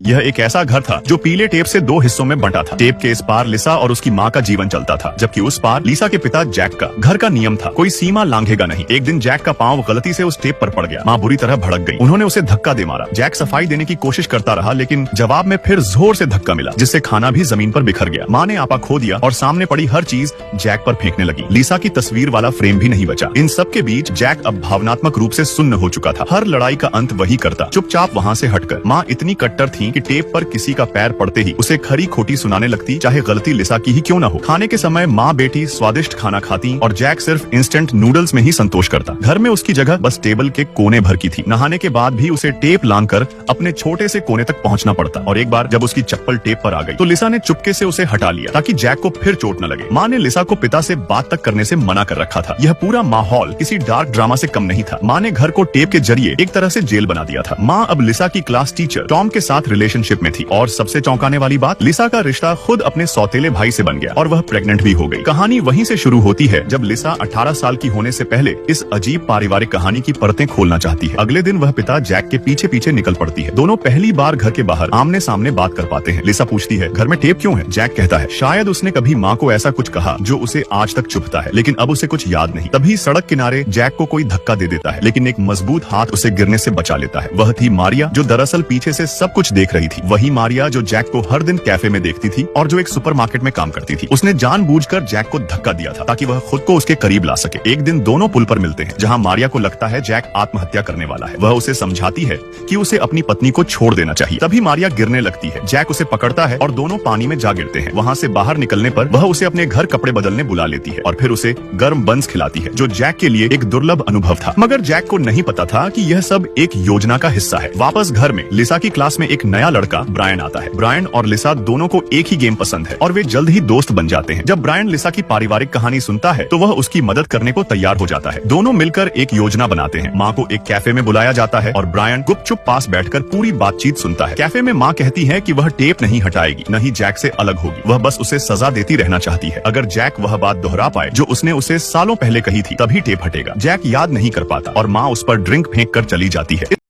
यह एक ऐसा घर था जो पीले टेप से दो हिस्सों में बंटा था। टेप के इस पार लिसा और उसकी माँ का जीवन चलता था, जबकि उस पार लिसा के पिता जैक का। घर का नियम था, कोई सीमा लांघेगा नहीं। एक दिन जैक का पांव गलती से उस टेप पर पड़ गया। माँ बुरी तरह भड़क गई। उन्होंने उसे धक्का दे मारा। जैक सफाई देने की कोशिश करता रहा, लेकिन जवाब में फिर जोर से धक्का मिला, जिससे खाना भी जमीन पर बिखर गया। माँ ने आपा खो दिया और सामने पड़ी हर चीज जैक पर फेंकने लगी। लिसा की तस्वीर वाला फ्रेम भी नहीं बचा। इन सब के बीच जैक अब भावनात्मक रूप से सुन्न हो चुका था। हर लड़ाई का अंत वही करता, चुपचाप वहाँ से हटकर। माँ इतनी कट्टर थी कि टेप पर किसी का पैर पड़ते ही उसे खरी खोटी सुनाने लगती, चाहे गलती लिसा की ही क्यों न हो। खाने के समय माँ बेटी स्वादिष्ट खाना खाती और जैक सिर्फ इंस्टेंट नूडल्स में ही संतोष करता। घर में उसकी जगह बस टेबल के कोने भर की थी। नहाने के बाद भी उसे टेप लांघकर अपने छोटे से कोने तक पहुंचना पड़ता। और एक बार जब उसकी चप्पल टेप पर आ गई तो लिसा ने चुपके से उसे हटा लिया, ताकि जैक को फिर चोट न लगे। माँ ने लिसा को पिता से बात तक करने से मना कर रखा था। यह पूरा माहौल किसी डार्क ड्रामा से कम नहीं था। माँ ने घर को टेप के जरिए एक तरह से जेल बना दिया था। माँ अब लिसा की क्लास टीचर टॉम के साथ रिलेशनशिप में थी। और सबसे चौंकाने वाली बात, लिसा का रिश्ता खुद अपने सौतेले भाई से बन गया और वह प्रेग्नेंट भी हो गई। कहानी वहीं से शुरू होती है, जब लिसा 18 साल की होने से पहले इस अजीब पारिवारिक कहानी की परतें खोलना चाहती है। अगले दिन वह पिता जैक के पीछे पीछे निकल पड़ती है। दोनों पहली बार घर के बाहर आमने सामने बात कर पाते हैं। लिसा पूछती है, घर में टेप क्यों है? जैक कहता है, शायद उसने कभी माँ को ऐसा कुछ कहा जो उसे आज तक चुभता है, लेकिन अब उसे कुछ याद नहीं। तभी सड़क किनारे जैक को कोई धक्का दे देता है, लेकिन एक मजबूत हाथ उसे गिरने से बचा लेता है। वह थी मारिया, जो दरअसल पीछे से सब कुछ देख रही थी। वही मारिया जो जैक को हर दिन कैफे में देखती थी और जो एक सुपरमार्केट में काम करती थी। उसने जानबूझकर जैक को धक्का दिया था, ताकि वह खुद को उसके करीब ला सके। एक दिन दोनों पुल पर मिलते हैं, जहां मारिया को लगता है जैक आत्महत्या करने वाला है। वह उसे समझाती है कि उसे अपनी पत्नी को छोड़ देना चाहिए। तभी मारिया गिरने लगती है। जैक उसे पकड़ता है और दोनों पानी में जा गिरते हैं। वहां से बाहर निकलने पर वह उसे अपने घर कपड़े बदलने बुला लेती है और फिर उसे गर्म बंस खिलाती है, जो जैक के लिए एक दुर्लभ अनुभव था। मगर जैक को नहीं पता था कि यह सब एक योजना का हिस्सा है। वापस घर में लिसा की क्लास में एक नया लड़का ब्रायन आता है। ब्रायन और लिसा दोनों को एक ही गेम पसंद है और वे जल्द ही दोस्त बन जाते हैं। जब ब्रायन लिसा की पारिवारिक कहानी सुनता है तो वह उसकी मदद करने को तैयार हो जाता है। दोनों मिलकर एक योजना बनाते हैं। माँ को एक कैफे में बुलाया जाता है और ब्रायन गुपचुप पास बैठकर पूरी बातचीत सुनता है। कैफे में माँ कहती है कि वह टेप नहीं हटाएगी, न ही जैक से अलग होगी। वह बस उसे सजा देती रहना चाहती है। अगर जैक वह बात दोहरा पाए जो उसने उसे सालों पहले कही थी, तभी टेप हटेगा। जैक याद नहीं कर पाता और माँ उस पर ड्रिंक फेंक कर चली जाती है।